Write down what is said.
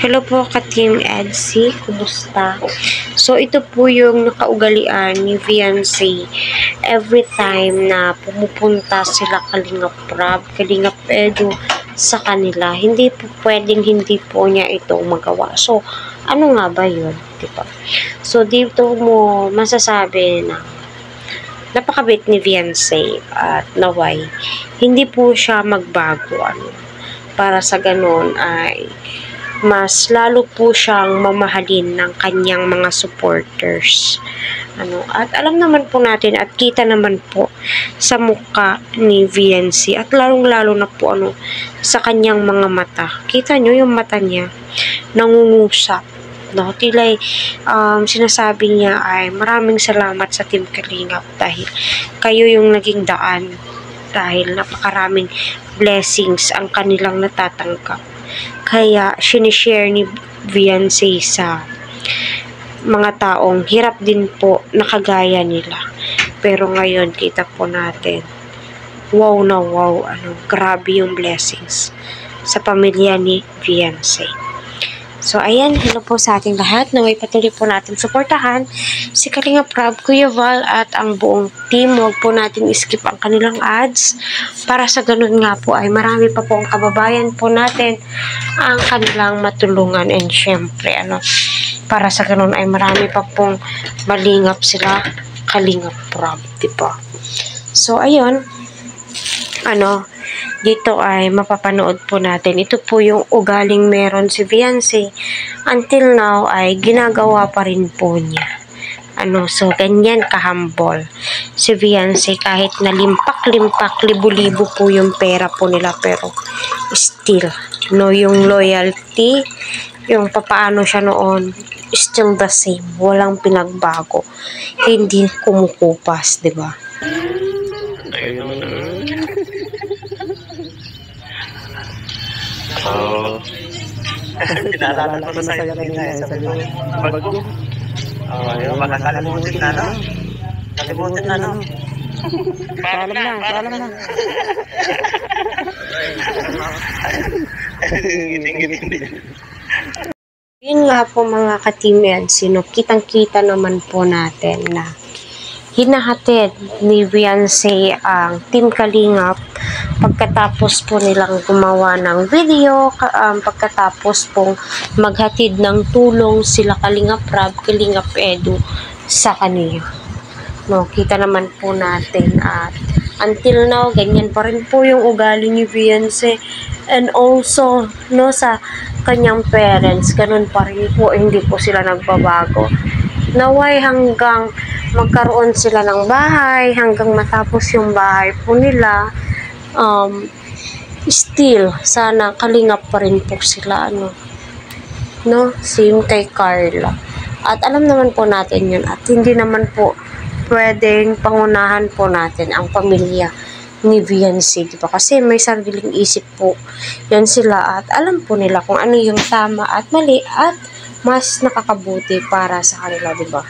Hello po ka-Team Edsy, kumusta? So, ito po yung nakaugalian ni Viancy. Every time na pumupunta sila Kalingap Rab, Kalingap Edu sa kanila, hindi po pwedeng hindi po niya ito magawa. So, ano nga ba yun? Diba? So, dito mo masasabi na napakabait ni Viancy at naway, hindi po siya magbago. Para sa ganun ay mas lalo po siyang mamahalin ng kanyang mga supporters. At alam naman po natin at kita naman po sa mukha ni Viancy at lalong-lalo na po sa kanyang mga mata. Kita nyo yung mata niya nangungusap. Tila sinasabi niya ay maraming salamat sa Team Kalingap dahil kayo yung naging daan, dahil napakaraming blessings ang kanilang natatanggap. Kaya sinishare ni Viancy sa mga taong hirap din po nakagaya nila. Pero ngayon kita po natin, wow na wow, grabe yung blessings sa pamilya ni Viancy. So, ayan, hello po sa ating lahat. Naway patuloy po natin suportahan si Kalingap Rab, Kuya Val at ang buong team. Huwag po natin skip ang kanilang ads para sa ganun nga po ay marami pa po ang kababayan po natin ang kanilang matulungan. And syempre, para sa ganun ay marami pa pong malingap sila Kalingap Rab, diba? So, ayun, dito ay mapapanood po natin. Ito po yung ugaling meron si Viancy. Until now ay ginagawa pa rin po niya. So ganyan kahambol si Viancy kahit na limpak-limpak, libo-libo po yung pera po nila, pero still, yung loyalty, yung papaano siya noon, still the same. Walang pinagbago. Hindi kumukupas, diba? Pinaalala ko na sa'yo kanina sabi mo, bago. Yung makakalimutin na, Kalimutin na, Paalam na. Yun nga po mga ka-Team Edsy, kitang-kita naman po natin na hinahatid ni Viancy ang Team Kalingap pagkatapos po nilang gumawa ng video, pagkatapos pong maghatid ng tulong sila Kalingap Rab, Kalingap Edu sa kanila. Kita naman po natin at until now, ganyan pa rin po yung ugali ni Viancy. And also, sa kanyang parents, ganun pa rin po, hindi po sila nagbabago. Naway hanggang magkaroon sila ng bahay, hanggang matapos yung bahay po nila, still, sana kalingap pa rin po sila, same kay Carla. At alam naman po natin yun, at hindi naman po pwedeng pangunahan po natin ang pamilya ni Viancy, diba? Kasi may sariling isip po yan sila at alam po nila kung ano yung tama at mali at mas nakakabuti para sa kanila, diba?